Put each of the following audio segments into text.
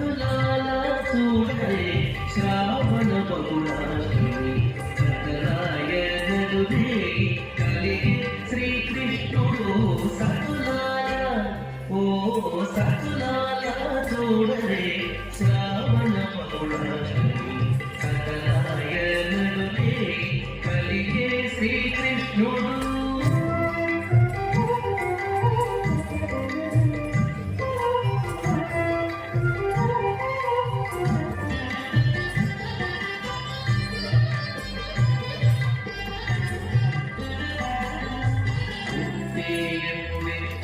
సతులాల చూడరే శ్రావణ బహుళాష్టమి సకలాయనుడే కలిగి శ్రీకృష్ణుడు సతులాల ఓ సతులాల చూడరే శ్రావణ బహుళాష్టమి సకలాయనుడే కలిగే శ్రీకృష్ణుడు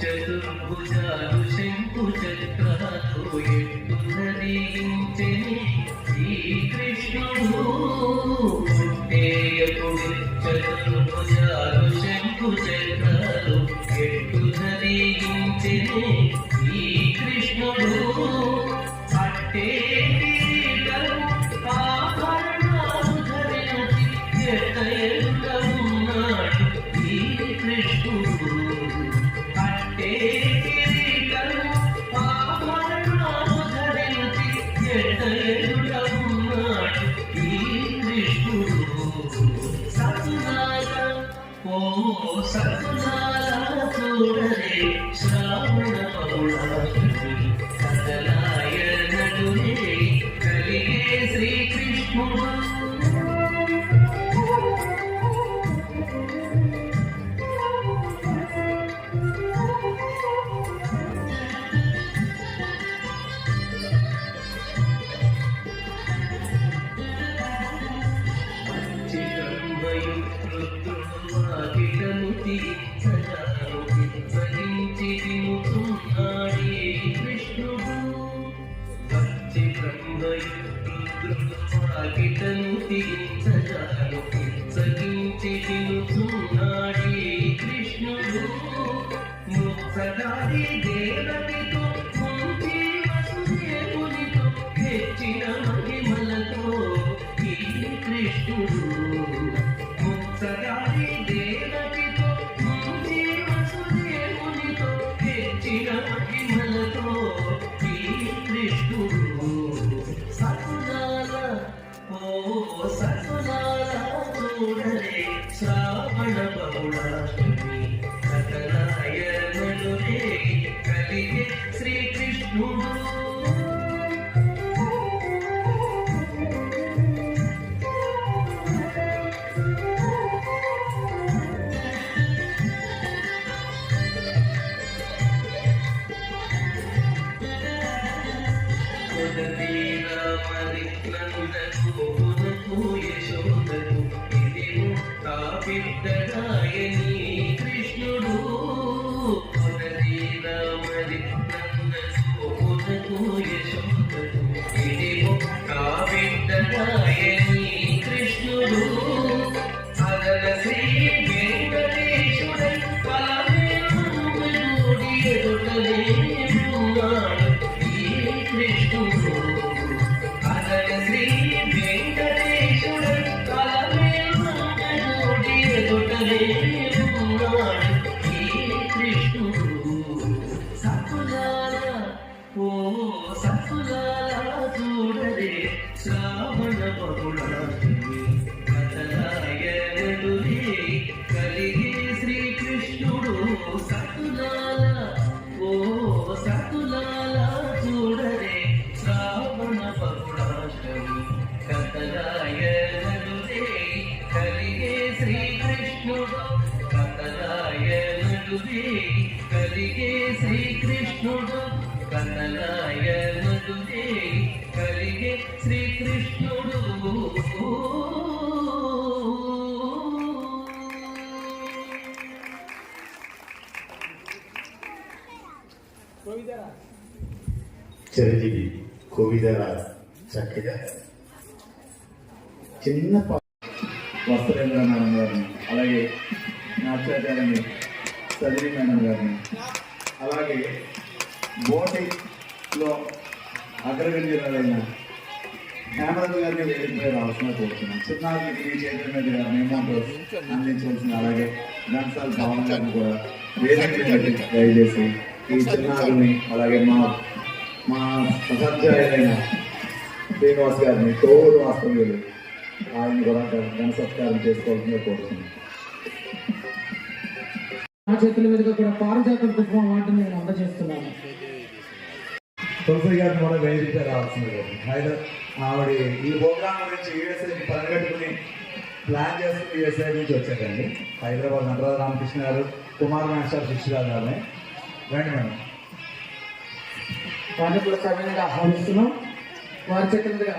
చతుర్భుజాలు శంకు చక్రాలు ఎట్టు ధరించెని శ్రీకృష్ణుడు చతుర్భుజాలు శంకు చక్రాలు ఎట్టు ధరించెని శ్రీకృష్ణుడు అట్టే ఆభరణాలు ధరించి ఎట్టయుగా ఉన్నాడు శ్రీకృష్ణుడు సతులాల చూడరే శ్రావణ బహుళాష్టమి సకలాయనుడే కలిగే శ్రీకృష్ణుడు కృష్ణుడు ముక్తదారి దేవతితో కుంతి వసుదేవునితో హెచ్చిన మహిమలతో ఈ కృష్ణుడు ముక్తదారి దేవతితో కుంతి వసుదేవునితో హెచ్చిన మహిమలతో ఈ కృష్ణుడు సతులాల ఓ సతులాల చూడరే శ్రావణ బహుళాష్టమి సకలాయనుడే కలిగే శ్రీకృష్ణుడు యశోదకు ఇది బిడ్డరాయని కృష్ణుడు రామది యశోదకు ఇది బిడ్డరాయని కృష్ణుడు అదల శ్రీ వెంకటేశుడై పలమేడి ఎదుటనే ఉన్నాడు ఈ కృష్ణుడు అదల శ్రీ వెంకటేశుడై పలమేడి ఎదుటనే ఉన్నాడు ఈ కృష్ణుడు సతులాల ఓ సతులాల చూడరే శ్రావణ బహుళాష్టమి సకలాయనుడే కలిగే శ్రీకృష్ణుడు సతులాల ఓ సతులాల చూడరే శ్రావణ బహుళాష్టమి సకలాయనుడే కలిగే శ్రీకృష్ణుడు సకలాయనుడే కలిగే శ్రీకృష్ణుడు కనలాయనుడే కలిగే శ్రీకృష్ణుడు చిరంజీవి కోవిదరా చక్కగా చిన్న వస్త్రేంద్ర మేడం గారిని, అలాగే నాట్యాచార్యని సజని మేడం గారిని, అలాగే బోటిక్లో అగ్రగణ్యులైన హేమలత గారిని వేదికపై రావాల్సిన కోరుతున్నాం. చిన్నారికి శ్రీ చైతన్య గారిని అమౌంట్ అందించవలసిన, అలాగే ఘంటసాల భవన్ గారిని కూడా వేదిక దయచేసి ఈ చిన్నారిని, అలాగే మా మా ఉపాధ్యాయులైన శ్రీనివాస్ గారిని తోడు వాస్తవ్యులు ఆయన కూడా ఘన సత్కారం చేసుకోవాల్సిందిగా కోరుతున్నాను. నా చేతుల మీదుగా కూడా పారిజాతం పుష్పం అవార్డుని నేను అందజేస్తున్నాను. తులసి గారిని కూడా వేదికపై రావాల్సింది. ఆవిడ ఈ ప్రోగ్రామ్ గురించి యూఎస్ఐకి పరిగెట్టుకుని ప్లాన్ చేస్తూ యూఎస్ఐ నుంచి వచ్చారండి. హైదరాబాద్ నటరాజ రామకృష్ణ గారు, కుమార్ మాస్టర్ శిష్యురాలు గారిని రండి మేడం. వారిని కూడా సవినయంగా ఆహ్వానిస్తున్నాం. వారి చేతుల మీదుగా